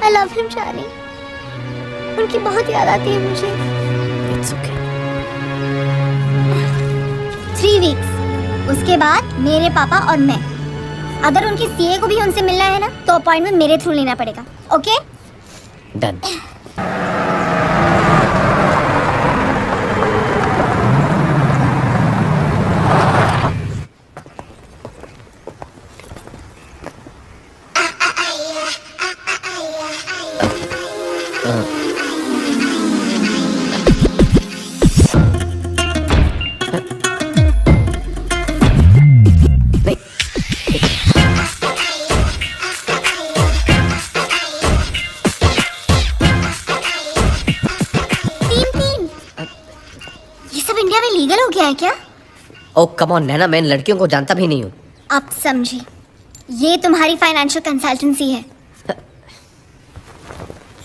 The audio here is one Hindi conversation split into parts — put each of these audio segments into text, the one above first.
I love him, Charlie. उनकी बहुत याद आती है मुझे। It's okay. 3 weeks। उसके बाद मेरे पापा और मैं। अगर उनकी सीए को भी उनसे मिलना है ना, तो अपॉइंटमेंट मेरे थ्रू लेना पड़ेगा। ओके? Done. लीगल हो गया है क्या? ओ कम ऑन नैना, मैं इन लड़कियों को जानता भी नहीं हूँ। आप समझे, ये तुम्हारी फाइनेंशियल कंसल्टेंसी है।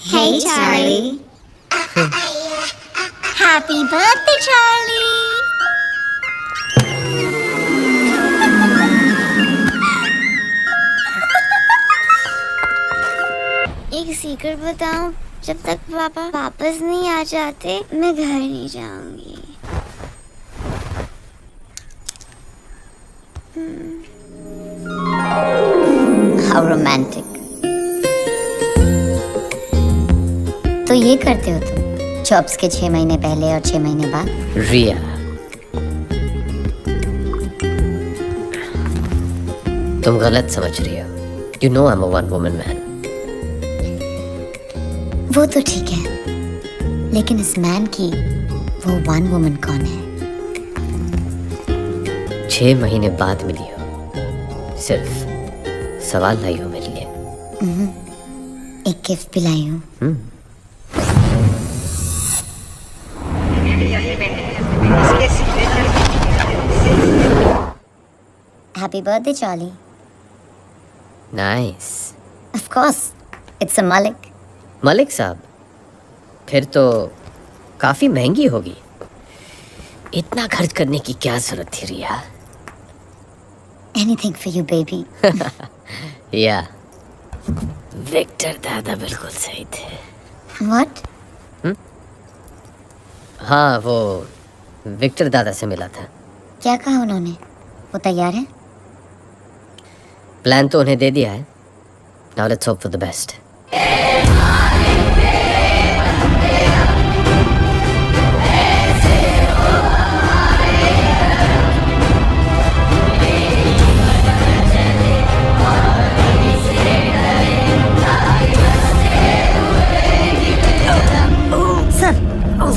Hey Charlie. Happy birthday Charlie. एक सीक्रेट बताऊं, जब तक पापा वापस नहीं आ जाते मैं घर नहीं जाऊंगी। How romantic. तो ये करते हो तुम जॉब्स के 6 महीने पहले और 6 महीने बाद? रिया, तुम गलत समझ रही हो। You know I'm a one woman man. वो तो ठीक है, लेकिन इस मैन की वो वन वुमन कौन है? 6 महीने बाद मिली हो, सिर्फ सवाल लाई हो मेरे लिए। एक गिफ्ट भी लाई हूँ। Happy birthday Charlie. Nice. Of course, it's a Malik. Malik साहब, फिर तो काफी महंगी होगी। इतना खर्च करने की क्या जरूरत थी रिया? Anything for you, baby. या विक्टर दादा बिल्कुल सही थे। What? हाँ, वो विक्टर दादा से मिला था। क्या कहा उन्होंने? वो तैयार है? प्लान तो उन्हें दे दिया है। Now let's hope for the best.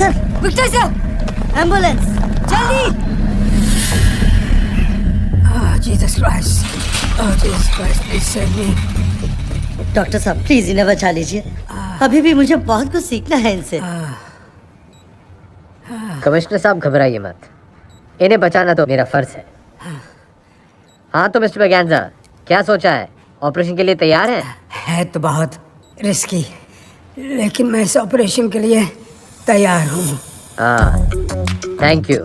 Sir, Victor sir, ambulance, जल्दी! Jesus Christ, please save me. Doctor साहब प्लीज इन्हें बचा लीजिए। अभी भी मुझे बहुत कुछ सीखना है इनसे। कमिश्नर साहब घबराइए मत, इन्हें बचाना तो मेरा फर्ज है। हाँ तो मिस्टर बगैंजा, क्या सोचा है? ऑपरेशन के लिए तैयार है? है तो बहुत रिस्की, लेकिन मैं इस ऑपरेशन के लिए तैयार हूँ। हाँ, थैंक यू।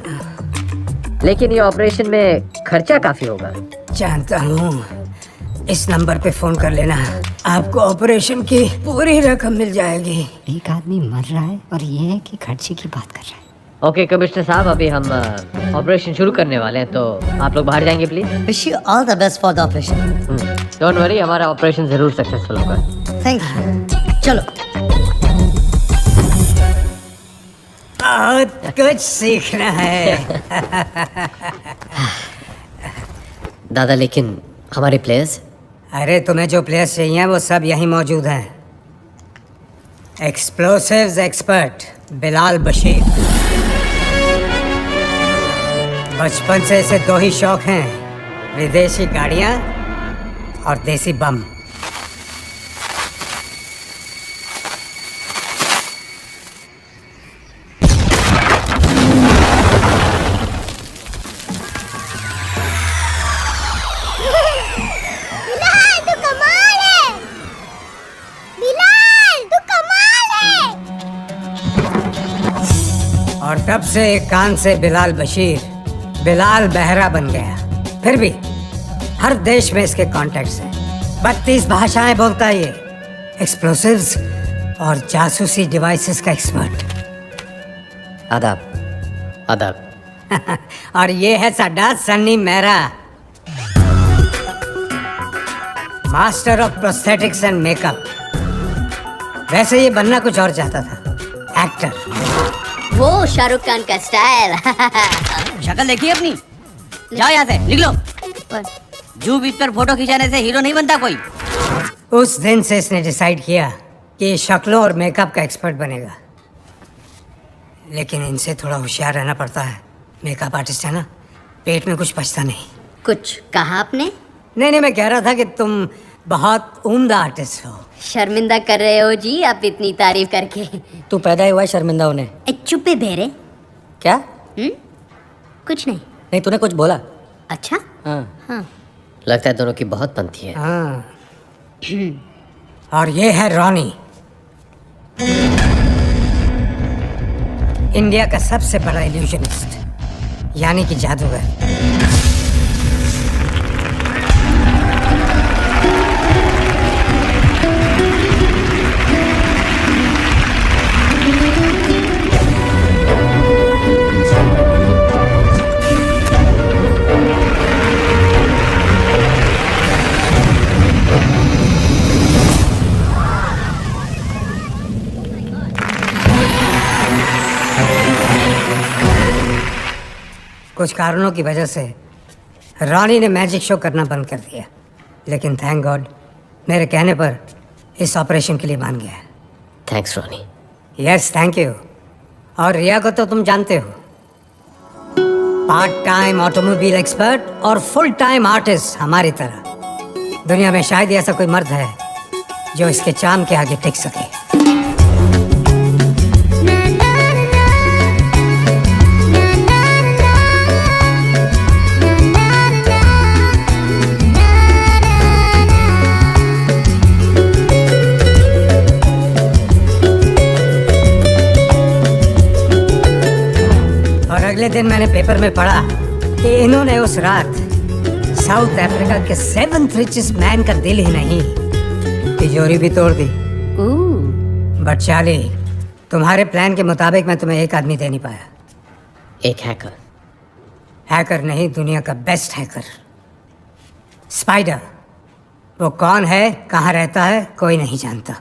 लेकिन ये ऑपरेशन में खर्चा काफी होगा। जानता हूँ, इस नंबर पे फोन कर लेना, आपको ऑपरेशन की पूरी रकम मिल जाएगी। एक आदमी मर रहा है और ये है कि खर्चे की बात कर रहा है। ओके कमिश्नर साहब, अभी हम ऑपरेशन शुरू करने वाले हैं, तो आप लोग बाहर जाएंगे please. Wish you all the best for the operation. Don't worry, हमारा ऑपरेशन जरूर सक्सेसफुल होगा। Thank you. चलो। बहुत कुछ सीखना है। दादा, लेकिन हमारे प्लेयर्स? अरे तुम्हें जो प्लेयर्स चाहिए वो सब यहीं मौजूद हैं। Explosives expert Bilal Bashir. बचपन से इसे 2 ही शौक हैं, विदेशी गाड़ियाँ और देसी बम। और तब से एक कान से बिलाल बशीर बिलाल बहरा बन गया। फिर भी हर देश में इसके कॉन्टैक्ट्स हैं। 32 भाषाएं बोलता है ये। एक्सप्लोसिव्स और जासूसी डिवाइसेस का एक्सपर्ट। आदाब आदाब। और ये है साडा Sunny Mehra, master of prosthetics and makeup. वैसे ये बनना कुछ और चाहता था, एक्टर। वो शाहरुख खान का स्टाइल। शक्ल देखिए अपनी, जाओ यहाँ से, लिख लो। जू बीच पर फोटो खिंचाने से हीरो नहीं बनता कोई। उस दिन से इसने डिसाइड किया कि ये शक्लों और मेकअप का एक्सपर्ट बनेगा, लेकिन इनसे थोड़ा होशियार रहना पड़ता है। मेकअप आर्टिस्ट है ना, पेट में कुछ बचता नहीं। कुछ कहा आपने? नहीं, मैं कह रहा था कि तुम बहुत उम्दा आर्टिस्ट हो। शर्मिंदा कर रहे हो जी आप इतनी तारीफ करके। तू पैदा ही हुआ है शर्मिंदा होने। चुप्पे बेरे। क्या? कुछ नहीं। नहीं, तूने कुछ बोला। अच्छा। हाँ। लगता है दोनों की बहुत बनती है। हाँ। और ये है रॉनी, इंडिया का सबसे बड़ा इल्यूजनिस्ट, यानी कि जादूगर। कुछ कारणों की वजह से रॉनी ने मैजिक शो करना बंद कर दिया, लेकिन थैंक गॉड मेरे कहने पर इस ऑपरेशन के लिए मान गया। Thanks Ronnie. Yes, thank you. और रिया को तो तुम जानते हो, पार्ट टाइम ऑटोमोबाइल एक्सपर्ट और फुल टाइम आर्टिस्ट हमारी तरह। दुनिया में शायद ही ऐसा कोई मर्द है जो इसके चाम के आगे टिक सके। अगले दिन मैंने पेपर में पढ़ा कि इन्होंने उस रात साउथ अफ्रीका के 7th रिचेस्ट मैन का दिल ही नहीं, तिजोरी भी तोड़ दी। बट चार्ली, तुम्हारे प्लान के मुताबिक मैं तुम्हें एक आदमी दे नहीं पाया। एक हैकर? हैकर नहीं, दुनिया का बेस्ट हैकर, स्पाइडर। वो कौन है, कहाँ रहता है, कोई नहीं जानता।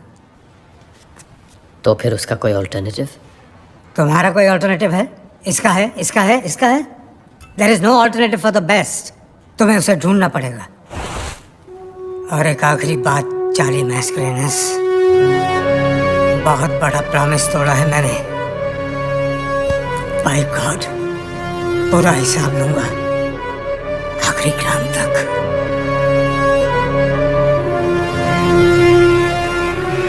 तो फिर उसका कोई ऑल्टरनेटिव? तुम्हारा कोई ऑल्टरनेटिव है? इसका है, इसका है, इसका है। There is no alternative for the best. तुम्हें उसे ढूंढना पड़ेगा। और एक आखिरी बात चार्ली मैस्करेनस, बहुत बड़ा प्रॉमिस तोड़ा है मैंने। बाय गॉड, पूरा हिसाब लूंगा आखिरी ग्राम तक।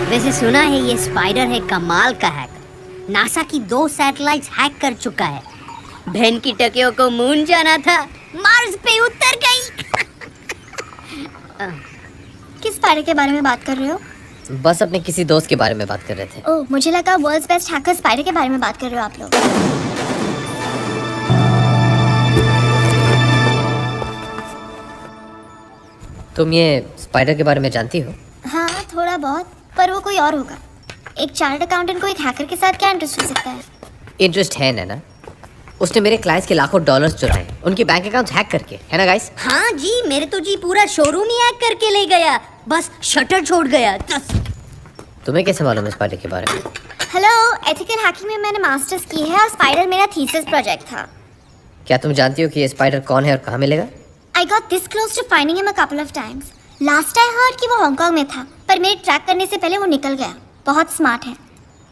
वैसे सुना है ये स्पाइडर है कमाल का हैकर। नासा की 2 सैटेलाइट्स हैक कर चुका है। बहन की टकियों को मून जाना था, मार्स पे उतर गई। किस स्पाइडर के बारे में बात कर रहे हो? बस अपने किसी दोस्त के बारे में बात कर रहे थे। ओह, मुझे लगा वर्ल्ड्स बेस्ट हैकर स्पाइडर के बारे में बात कर रहे हो आप लोग। तुम ये स्पाइडर के बारे में जानती हो? हाँ, थोड़ा बहुत, पर वो कोई और होगा। एक चार्टर्ड अकाउंटेंट को एक हैकर के साथ क्या इंटरेस्ट हो सकता है? इंटरेस्ट है ना? उसने मेरे क्लाइंट्स के लाखों डॉलर्स चुराए, उनके बैंक अकाउंट्स हैक करके, है ना गाइस? हाँ जी, मेरे तो जी पूरा शोरूम ही हैक करके ले गया, बस शटर छोड़ गया। तुम्हें कैसे मालूम है स्पाइडर के बारे में? हेलो, एथिकल हैकिंग में मैंने मास्टर्स की है और स्पाइडर मेरा थीसिस प्रोजेक्ट था। क्या तुम जानती हो कि ये स्पाइडर कौन है और कहाँ मिलेगा? I got this close to finding him a couple of times. Last I heard कि वो हांगकांग में था, पर मेरे ट्रैक करने से पहले वो निकल गया। बहुत स्मार्ट है,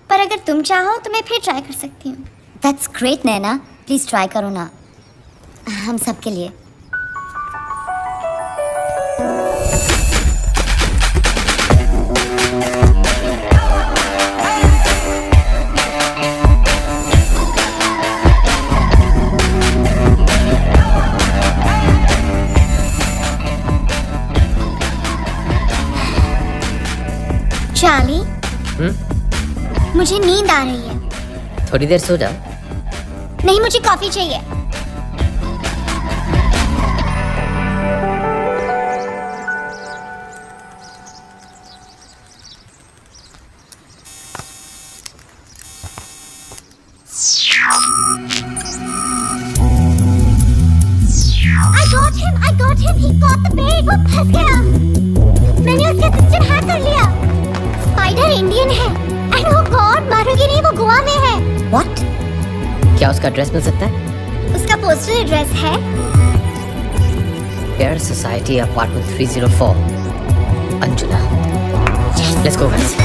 पर अगर तुम चाहो तो मैं फिर ट्राई कर सकती हूँ। That's great, Naina. Please try करो ना, हम सब के लिए। चार्ली, मुझे नींद आ रही है। थोड़ी देर सो जाओ। नहीं, मुझे कॉफी चाहिए। शिट वो फंस गया। मैंने उसका सिस्टम हैक कर लिया। स्पाइडर इंडियन है एंड वो गॉड मारोगे नहीं, वो गोवा में है। व्हाट? क्या उसका एड्रेस मिल सकता है? उसका पोस्टल एड्रेस है air society apartment 304 Anjuna. Let's go guys.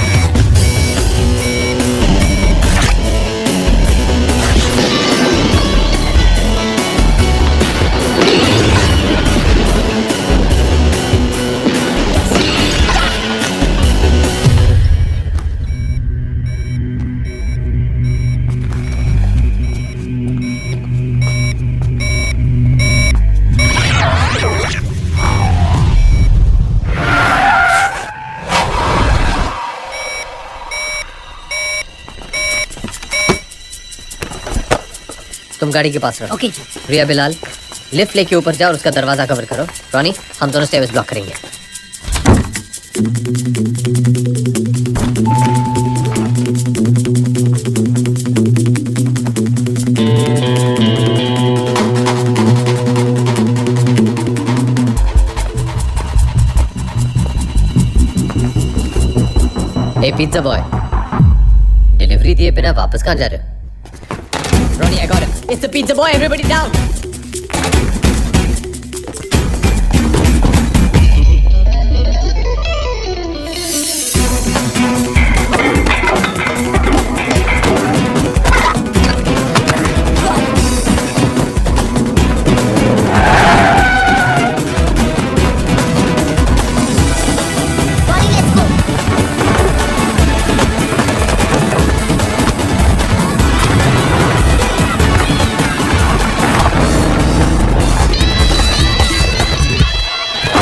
तुम गाड़ी के पास रहो। ओके। रिया बिलाल, लिफ्ट लेके ऊपर जाओ और उसका दरवाजा कवर करो। रॉनी, हम दोनों स्टेयर्स ब्लॉक करेंगे। ए पिज्जा बॉय, डिलीवरी दिए बिना वापस कहाँ जा रहे हो? Ronnie, I got him. It's the pizza boy. Everybody down.